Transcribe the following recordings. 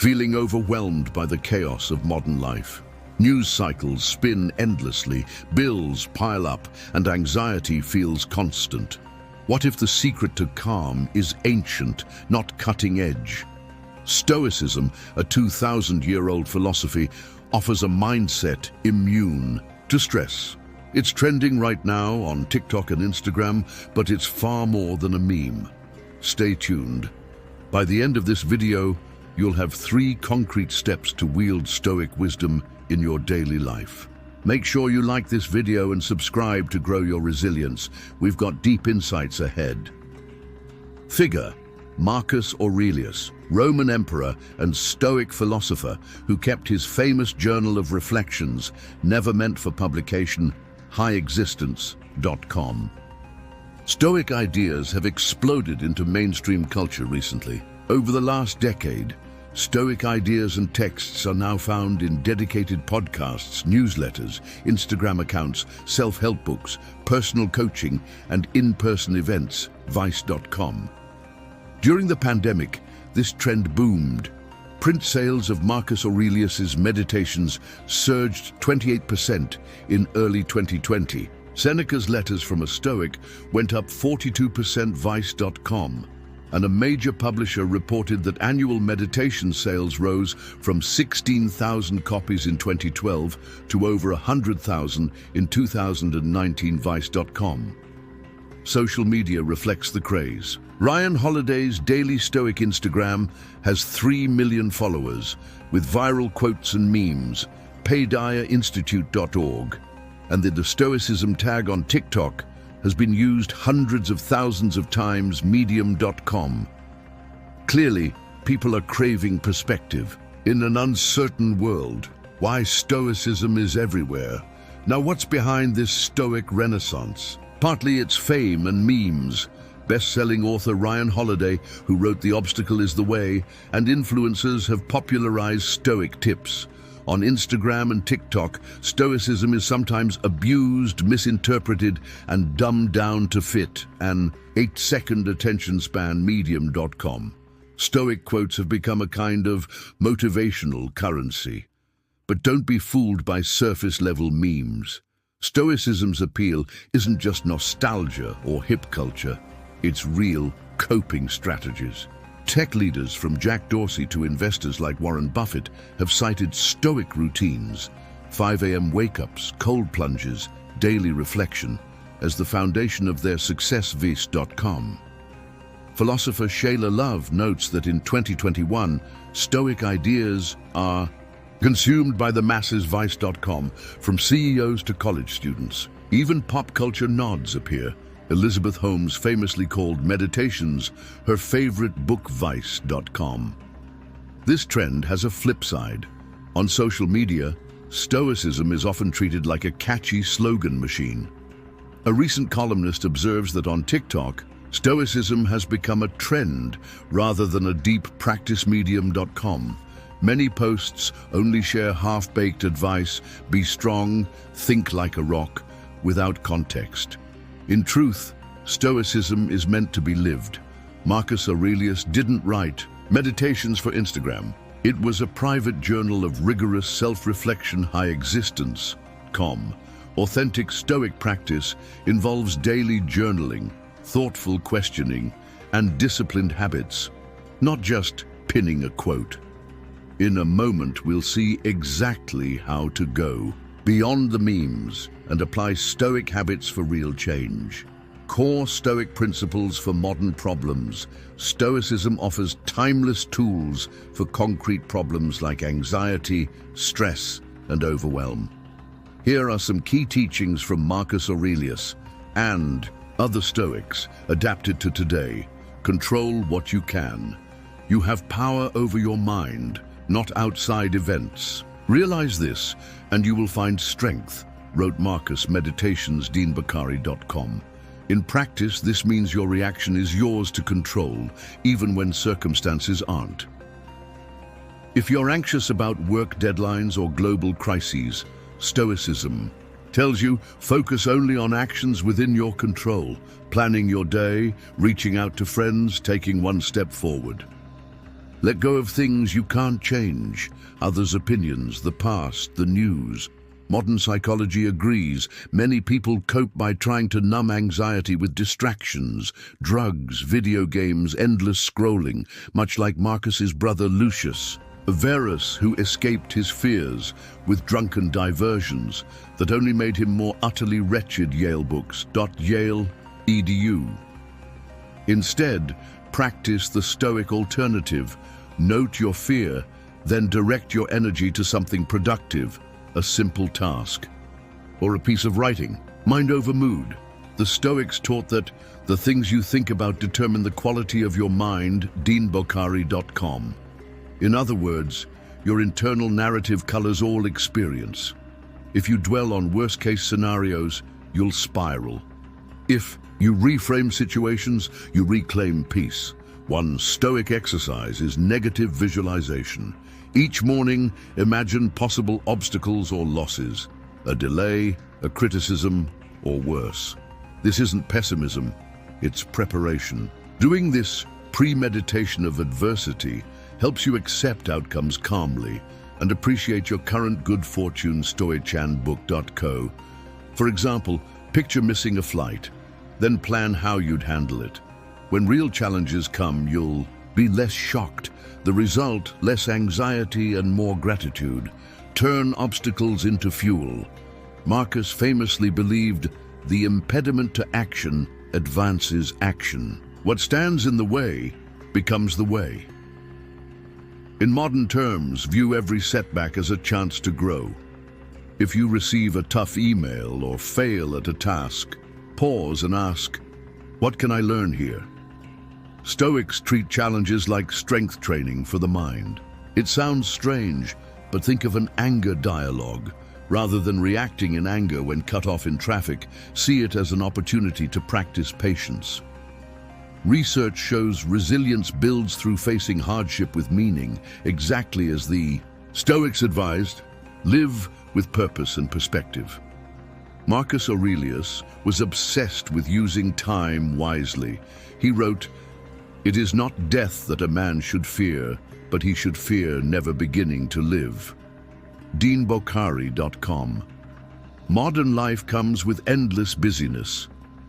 Feeling overwhelmed by the chaos of modern life? News cycles spin endlessly, bills pile up, and anxiety feels constant. What if the secret to calm is ancient, not cutting edge? Stoicism, a 2,000-year-old philosophy, offers a mindset immune to stress. It's trending right now on TikTok and Instagram, but it's far more than a meme. Stay tuned. By the end of this video, you'll have 3 concrete steps to wield Stoic wisdom in your daily life. Make sure you like this video and subscribe to grow your resilience. We've got deep insights ahead. Figure: Marcus Aurelius, Roman emperor and Stoic philosopher who kept his famous journal of reflections, never meant for publication, highexistence.com. Stoic ideas have exploded into mainstream culture recently. Over the last decade, Stoic ideas and texts are now found in dedicated podcasts, newsletters, Instagram accounts, self-help books, personal coaching, and in-person events, vice.com. During the pandemic, this trend boomed. Print sales of Marcus Aurelius's meditations surged 28% in early 2020. Seneca's Letters from a Stoic went up 42%, vice.com. And a major publisher reported that annual meditation sales rose from 16,000 copies in 2012 to over 100,000 in 2019, vice.com. Social media reflects the craze. Ryan Holiday's daily Stoic Instagram has 3 million followers, with viral quotes and memes, paydayerinstitute.org, and the Stoicism tag on TikTok has been used hundreds of thousands of times, medium.com. Clearly, people are craving perspective. In an uncertain world, why Stoicism is everywhere. Now, what's behind this Stoic renaissance? Partly it's fame and memes. Best-selling author Ryan Holiday, who wrote The Obstacle is the Way, and influencers have popularized Stoic tips. On Instagram and TikTok, Stoicism is sometimes abused, misinterpreted, and dumbed down to fit an 8-second attention span, medium.com. Stoic quotes have become a kind of motivational currency. But don't be fooled by surface-level memes. Stoicism's appeal isn't just nostalgia or hip culture, it's real coping strategies. Tech leaders from Jack Dorsey to investors like Warren Buffett have cited Stoic routines, 5 a.m. wake-ups, cold plunges, daily reflection, as the foundation of their success, vice.com. Philosopher Shayla Love notes that in 2021, Stoic ideas are consumed by the masses, vice.com, from CEOs to college students. Even pop culture nods appear. Elizabeth Holmes famously called meditations her favorite book, vice.com. This trend has a flip side. On social media, Stoicism is often treated like a catchy slogan machine. A recent columnist observes that on TikTok, Stoicism has become a trend rather than a deep practice, medium.com. Many posts only share half-baked advice, be strong, think like a rock, without context. In truth, Stoicism is meant to be lived. Marcus Aurelius didn't write meditations for Instagram. It was a private journal of rigorous self-reflection, highexistence.com. Authentic Stoic practice involves daily journaling, thoughtful questioning, and disciplined habits, not just pinning a quote. In a moment, we'll see exactly how to go beyond the memes and apply Stoic habits for real change. Core Stoic principles for modern problems. Stoicism offers timeless tools for concrete problems like anxiety, stress, and overwhelm. Here are some key teachings from Marcus Aurelius and other Stoics adapted to today. Control what you can. You have power over your mind, not outside events. Realize this, and you will find strength, wrote Marcus, meditationsdeanbakari.com. In practice, this means your reaction is yours to control, even when circumstances aren't. If you're anxious about work deadlines or global crises, Stoicism tells you focus only on actions within your control, planning your day, reaching out to friends, taking one step forward. Let go of things you can't change, others' opinions, the past, the news. Modern psychology agrees. Many people cope by trying to numb anxiety with distractions, drugs, video games, endless scrolling, much like Marcus's brother Lucius. Verus, who escaped his fears with drunken diversions that only made him more utterly wretched. Yale.edu. Instead, practice the Stoic alternative. Note your fear, then direct your energy to something productive, a simple task, or a piece of writing. Mind over mood. The Stoics taught that the things you think about determine the quality of your mind. DeanBokhari.com. In other words, your internal narrative colors all experience. If you dwell on worst-case scenarios, you'll spiral. If you reframe situations, you reclaim peace. One Stoic exercise is negative visualization. Each morning, imagine possible obstacles or losses, a delay, a criticism, or worse. This isn't pessimism, it's preparation. Doing this premeditation of adversity helps you accept outcomes calmly and appreciate your current good fortune. Stoichandbook.co. For example, picture missing a flight, then plan how you'd handle it. When real challenges come, you'll be less shocked. The result, less anxiety and more gratitude. Turn obstacles into fuel. Marcus famously believed the impediment to action advances action. What stands in the way becomes the way. In modern terms, view every setback as a chance to grow. If you receive a tough email or fail at a task, pause and ask, what can I learn here? Stoics treat challenges like strength training for the mind. It sounds strange, but think of an anger dialogue. Rather than reacting in anger when cut off in traffic, see it as an opportunity to practice patience. Research shows resilience builds through facing hardship with meaning, exactly as the Stoics advised. Live with purpose and perspective. Marcus Aurelius was obsessed with using time wisely. He wrote, "It is not death that a man should fear, but he should fear never beginning to live." DeanBokhari.com. Modern life comes with endless busyness,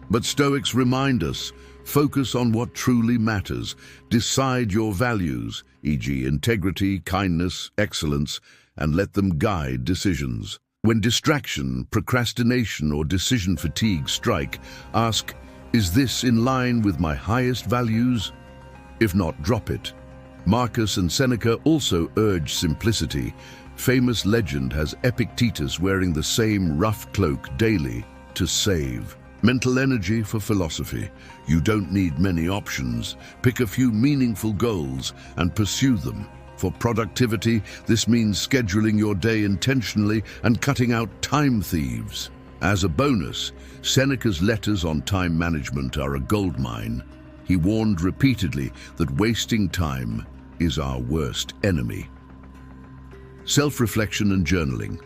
but Stoics remind us, focus on what truly matters. Decide your values, e.g. integrity, kindness, excellence, and let them guide decisions. When distraction, procrastination, or decision fatigue strike, ask, is this in line with my highest values? If not, drop it. Marcus and Seneca also urge simplicity. Famous legend has Epictetus wearing the same rough cloak daily to save. Mental energy for philosophy. You don't need many options. Pick a few meaningful goals and pursue them. For productivity, this means scheduling your day intentionally and cutting out time thieves. As a bonus, Seneca's letters on time management are a goldmine. He warned repeatedly that wasting time is our worst enemy. Self-reflection and journaling.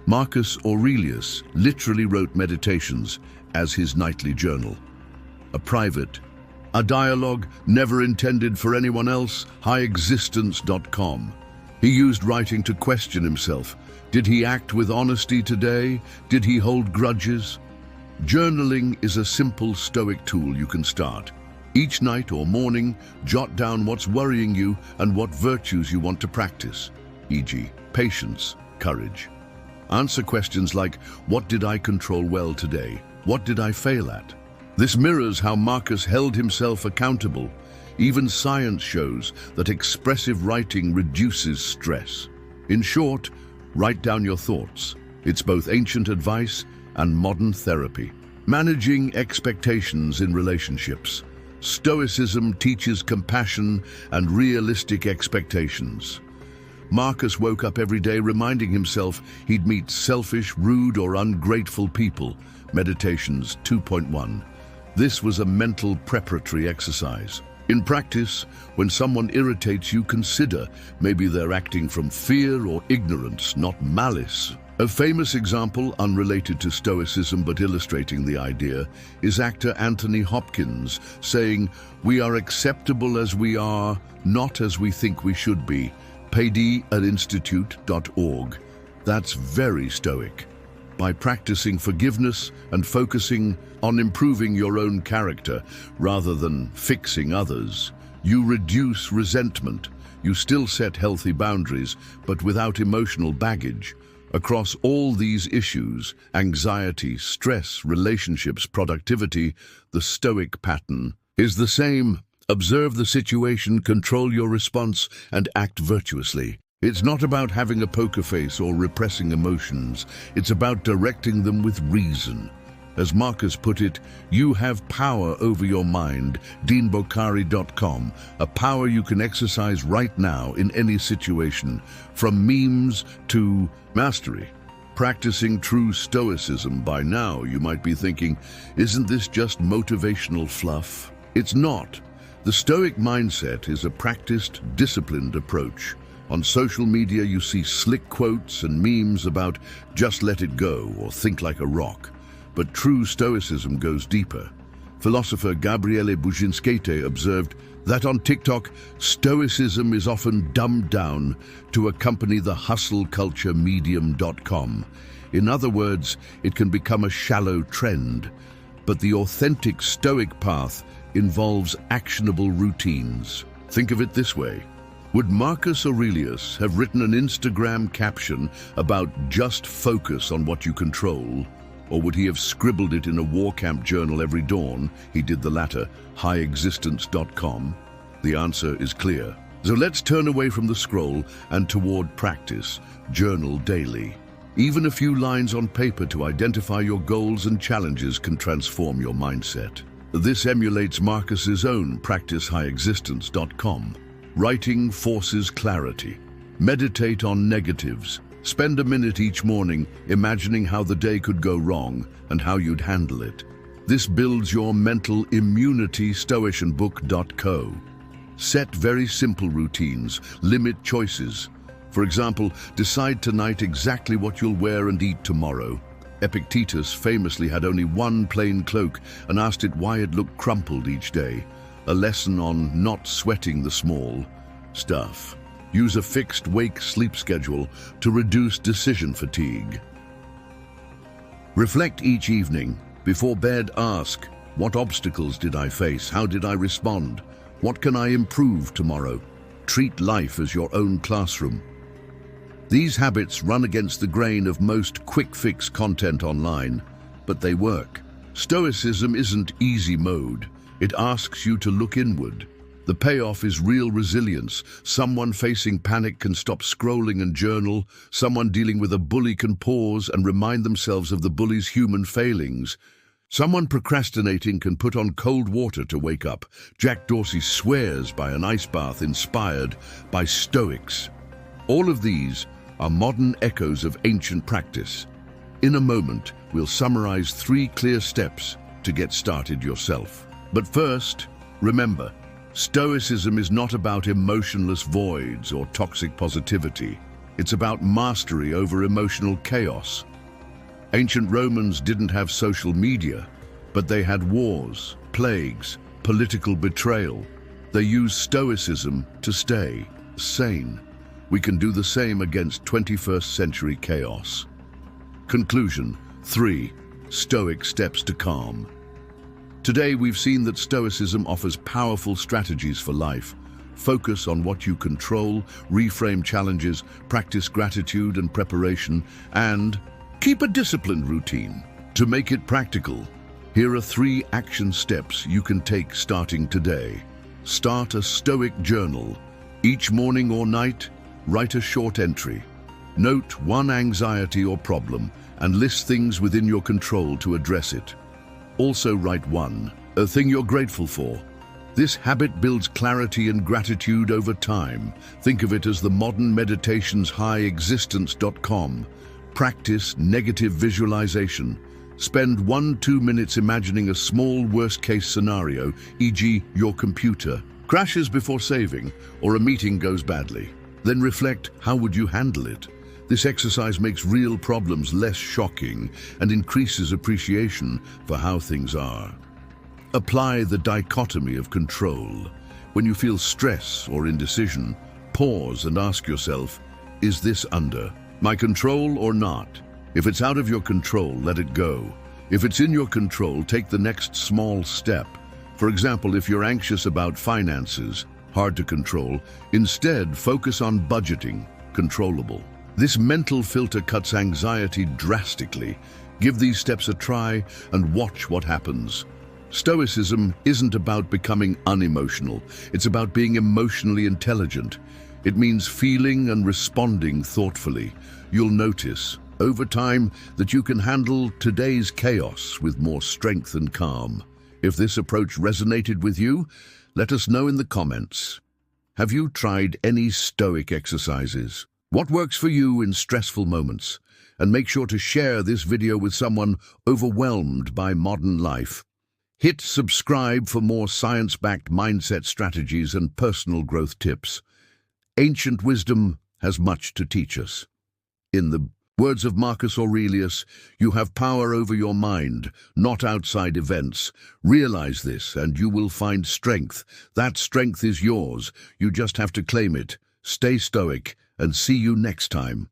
Marcus Aurelius literally wrote meditations as his nightly journal. A dialogue never intended for anyone else. highexistence.com. He used writing to question himself. Did he act with honesty today? Did he hold grudges? Journaling is a simple Stoic tool you can start. Each night or morning, jot down what's worrying you and what virtues you want to practice, e.g., patience, courage. Answer questions like, what did I control well today? What did I fail at? This mirrors how Marcus held himself accountable. Even science shows that expressive writing reduces stress. In short, write down your thoughts. It's both ancient advice and modern therapy. Managing expectations in relationships. Stoicism teaches compassion and realistic expectations. Marcus woke up every day reminding himself he'd meet selfish, rude, or ungrateful people. Meditations 2.1. This was a mental preparatory exercise. In practice, when someone irritates you, consider maybe they're acting from fear or ignorance, not malice. A famous example, unrelated to Stoicism but illustrating the idea, is actor Anthony Hopkins saying, "We are acceptable as we are, not as we think we should be." paydeatinstitute.org. That's very Stoic. By practicing forgiveness and focusing on improving your own character rather than fixing others, you reduce resentment. You still set healthy boundaries, but without emotional baggage. Across all these issues, anxiety, stress, relationships, productivity, the Stoic pattern is the same. Observe the situation, control your response, and act virtuously. It's not about having a poker face or repressing emotions. It's about directing them with reason. As Marcus put it, you have power over your mind, deanbokhari.com, a power you can exercise right now in any situation, from memes to mastery. Practicing true Stoicism by now, you might be thinking, isn't this just motivational fluff? It's not. The Stoic mindset is a practiced, disciplined approach. On social media, you see slick quotes and memes about just let it go or think like a rock. But true Stoicism goes deeper. Philosopher Gabriele Bujinskete observed that on TikTok, Stoicism is often dumbed down to accompany the hustle culture medium.com. In other words, it can become a shallow trend. But the authentic Stoic path involves actionable routines. Think of it this way. Would Marcus Aurelius have written an Instagram caption about just focus on what you control? Or would he have scribbled it in a war camp journal every dawn? He did the latter, highexistence.com. The answer is clear. So let's turn away from the scroll and toward practice. Journal daily. Even a few lines on paper to identify your goals and challenges can transform your mindset. This emulates Marcus's own practice highexistence.com. Writing forces clarity. Meditate on negatives. Spend a minute each morning imagining how the day could go wrong and how you'd handle it. This builds your mental immunity. stoicanbook.co. Set very simple routines. Limit choices. For example, decide tonight exactly what you'll wear and eat tomorrow. Epictetus famously had only one plain cloak and asked it why it looked crumpled each day. A lesson on not sweating the small stuff. Use a fixed wake-sleep schedule to reduce decision fatigue. Reflect each evening. Before bed, ask, what obstacles did I face? How did I respond? What can I improve tomorrow? Treat life as your own classroom. These habits run against the grain of most quick-fix content online, but they work. Stoicism isn't easy mode. It asks you to look inward. The payoff is real resilience. Someone facing panic can stop scrolling and journal. Someone dealing with a bully can pause and remind themselves of the bully's human failings. Someone procrastinating can put on cold water to wake up. Jack Dorsey swears by an ice bath inspired by Stoics. All of these are modern echoes of ancient practice. In a moment, we'll summarize 3 clear steps to get started yourself. But first, remember, Stoicism is not about emotionless voids or toxic positivity. It's about mastery over emotional chaos. Ancient Romans didn't have social media, but they had wars, plagues, political betrayal. They used Stoicism to stay sane. We can do the same against 21st century chaos. Conclusion 3. Stoic steps to calm. Today we've seen that Stoicism offers powerful strategies for life. Focus on what you control, reframe challenges, practice gratitude and preparation, and keep a disciplined routine. To make it practical, here are 3 action steps you can take starting today. Start a Stoic journal. Each morning or night, write a short entry. Note one anxiety or problem and list things within your control to address it. Also write a thing you're grateful for. This habit builds clarity and gratitude over time. Think of it as the modern meditation's highexistence.com. Practice negative visualization. Spend 1-2 minutes imagining a small worst-case scenario, e.g. your computer crashes before saving or a meeting goes badly. Then reflect, how would you handle it? This exercise makes real problems less shocking and increases appreciation for how things are. Apply the dichotomy of control. When you feel stress or indecision, pause and ask yourself, is this under my control or not? If it's out of your control, let it go. If it's in your control, take the next small step. For example, if you're anxious about finances, hard to control, instead focus on budgeting, controllable. This mental filter cuts anxiety drastically. Give these steps a try and watch what happens. Stoicism isn't about becoming unemotional. It's about being emotionally intelligent. It means feeling and responding thoughtfully. You'll notice, over time, that you can handle today's chaos with more strength and calm. If this approach resonated with you, let us know in the comments. Have you tried any Stoic exercises? What works for you in stressful moments? And make sure to share this video with someone overwhelmed by modern life. Hit subscribe for more science-backed mindset strategies and personal growth tips. Ancient wisdom has much to teach us. In the words of Marcus Aurelius, you have power over your mind, not outside events. Realize this and you will find strength. That strength is yours. You just have to claim it. Stay stoic and see you next time.